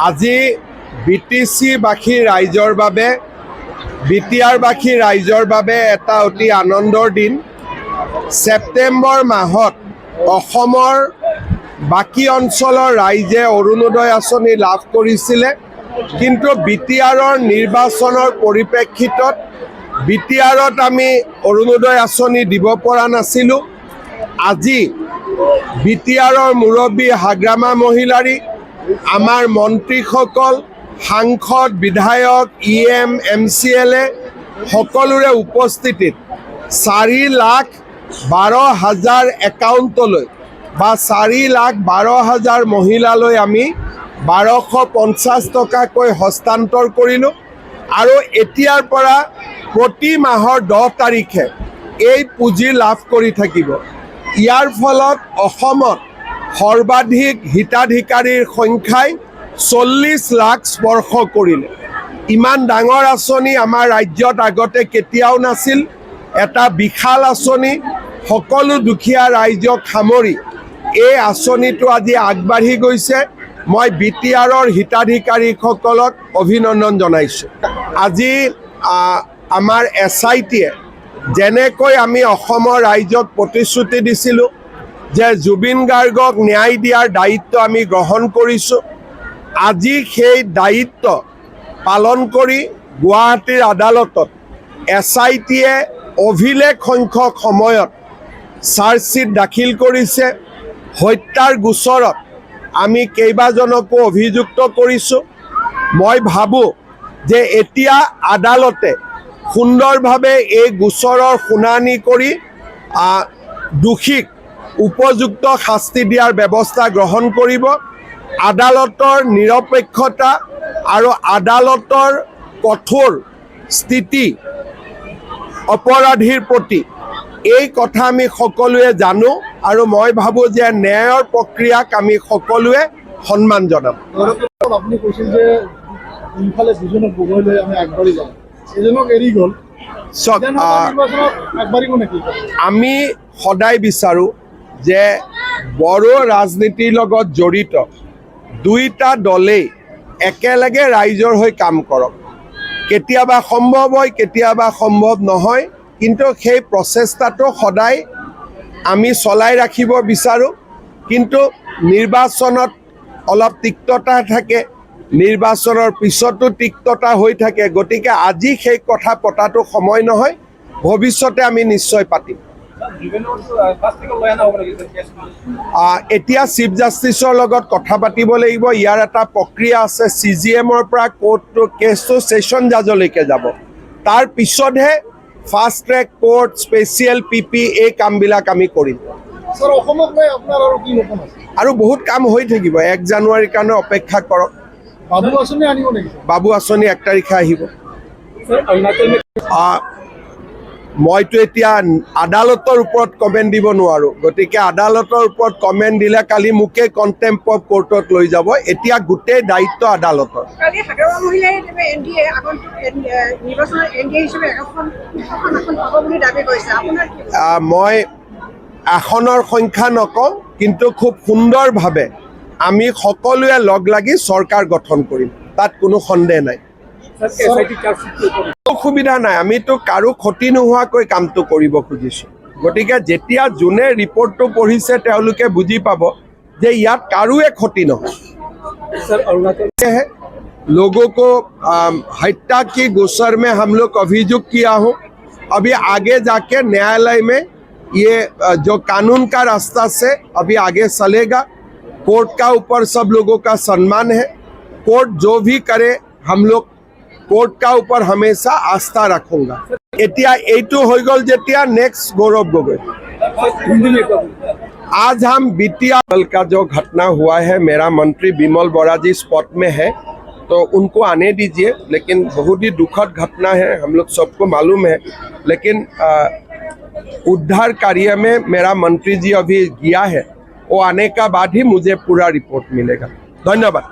আজি BTC-বাসী ৰাইজৰ বাবে BTR-বাসী ৰাইজৰ বাবে এটা অতি আনন্দৰ দিন। ছেপ্টেম্বৰ মাহত অসমৰ বাকী অঞ্চলৰ ৰাইজে অৰুণোদয় আঁচনি লাভ কৰিছিলে, কিন্তু BTR-ৰ নিৰ্বাচনৰ পৰিপ্ৰেক্ষিতত BTR-ত আমি অৰুণোদয় আঁচনি দিব পৰা নাছিলোঁ। আজি BTR-ৰ মুৰব্বী হাগ্ৰামা মহিলাৰী, আমাৰ মন্ত্ৰীসকল, সাংসদ, বিধায়ক, EM, MCLA সকলোৰে উপস্থিতিত 4,12,000 একাউণ্টলৈ বা 4,12,000 মহিলালৈ আমি 1,250 টকাকৈ হস্তান্তৰ কৰিলোঁ। আৰু এতিয়াৰ পৰা প্ৰতি মাহৰ 10 তাৰিখে এই পুঁজি লাভ কৰি থাকিব। ইয়াৰ ফলত অসমত সৰ্বাধিক হিতাধিকাৰীৰ সংখ্যাই 40 লাখ স্পৰ্শ কৰিলে। ইমান ডাঙৰ আঁচনি আমাৰ ৰাজ্যত আগতে কেতিয়াও নাছিল। এটা বিশাল আঁচনি, সকলো দুখীয়া ৰাইজক সামৰি এই আঁচনিটো আজি আগবাঢ়ি গৈছে। মই BTR-ৰ হিতাধিকাৰীসকলক অভিনন্দন জনাইছোঁ। আজি আমাৰ SIT-য়ে যেনেকৈ আমি অসমৰ ৰাইজক প্ৰতিশ্ৰুতি দিছিলোঁ যে জুবিন গাৰ্গক ন্যায় দিয়াৰ দায়িত্ব আমি গ্ৰহণ কৰিছোঁ, আজি সেই দায়িত্ব পালন কৰি গুৱাহাটীৰ আদালতত SIT-য়ে অভিলেখ সংখ্যক সময়ত চাৰ্জশ্বীট দাখিল কৰিছে। হত্যাৰ গোচৰত আমি কেইবাজনকো অভিযুক্ত কৰিছোঁ। মই ভাবোঁ যে এতিয়া আদালতে সুন্দৰভাৱে এই গোচৰৰ শুনানি কৰি দোষীক উপযুক্ত শাস্তি দিয়াৰ ব্যৱস্থা গ্ৰহণ কৰিব। আদালতৰ নিৰপেক্ষতা আৰু আদালতৰ কঠোৰ স্থিতি অপৰাধীৰ প্ৰতি, এই কথা আমি সকলোৱে জানো আৰু মই ভাবোঁ যে ন্যায়ৰ প্ৰক্ৰিয়াক আমি সকলোৱে সন্মান জনাম। আপুনি কৈছিল যে ইফালে দুজনক বগৈ লৈ আমি আগবাঢ়ি যাম, এজনক এৰি গ'ল, আমি সদায় বিচাৰোঁ যে বড়ো ৰাজনীতিৰ লগত জড়িত দুইটা দলেই একেলগে ৰাইজৰ হৈ কাম কৰক। কেতিয়াবা সম্ভৱ হয়, কেতিয়াবা সম্ভৱ নহয়, কিন্তু সেই প্ৰচেষ্টাটো সদায় আমি চলাই ৰাখিব বিচাৰোঁ। কিন্তু নিৰ্বাচনত অলপ তিক্ততা থাকে, নিৰ্বাচনৰ পিছতো তিক্ততা হৈ থাকে। গতিকে আজি সেই কথা পতাটো সময় নহয়, ভৱিষ্যতে আমি নিশ্চয় পাতিম। এতিয়া চিফ জাষ্টিছৰ লগত কথা পাতিব লাগিব। ইয়াৰ এটা প্ৰক্ৰিয়া আছে। CGM-ৰ পৰা কোৰ্টটো কেছটো ছেশ্যন জাজলৈকে যাব, তাৰ পিছতহে fast track court, special PP এই কামবিলাক আমি কৰিম। আৰু বহুত কাম হৈ থাকিব। 1 জানুৱাৰীৰ কাৰণে অপেক্ষা কৰক। বাবু আঁচনি 1 তাৰিখে আহিব। মইতো এতিয়া আদালতৰ ওপৰত কমেণ্ট দিব নোৱাৰোঁ। গতিকে আদালতৰ ওপৰত কমেণ্ট দিলে কালি মোকে কণ্টেম্প অফ কোৰ্টত লৈ যাব। এতিয়া গোটেই দায়িত্ব আদালতৰ। মই আসনৰ সংখ্যা নকওঁ, কিন্তু খুব সুন্দৰভাৱে আমি সকলোৱে লগ লাগি চৰকাৰ গঠন কৰিম, তাত কোনো সন্দেহ নাই। অসুবিধা নাই, আমিতো কাৰো ক্ষতি নোহোৱাকৈ কামটো কৰিব খুজিছোঁ। গতিকে যেতিয়া যোনে ৰিপৰ্টটো পঢ়িছে তেওঁলোকে বুজি পাব যে ইয়াত কাৰোৱে ক্ষতি নহয়। लोगों को हत्या की गोचर में हम लोग अभियोग किया हो। अभी आगे जाके न्यायालय में ये जो कानून का रास्ता से अभी आगे चलेगा। कोर्ट का ऊपर सब लोगों का सम्मान है। कोर्ट जो भी करे हम लोग कोर्ट का ऊपर हमेशा आस्था रखूंगा। एतिया एटू हो गल जेतिया नेक्स्ट गौरव गोगोई। आज हम BTR का जो घटना हुआ है, मेरा मंत्री बिमल बोरा जी स्पॉट में है, तो उनको आने दीजिए। लेकिन बहुत ही दुखद घटना है, हम लोग सबको मालूम है। लेकिन उद्धार कार्य में मेरा मंत्री जी अभी गया है, वो आने का बाद ही मुझे पूरा रिपोर्ट मिलेगा। धन्यवाद।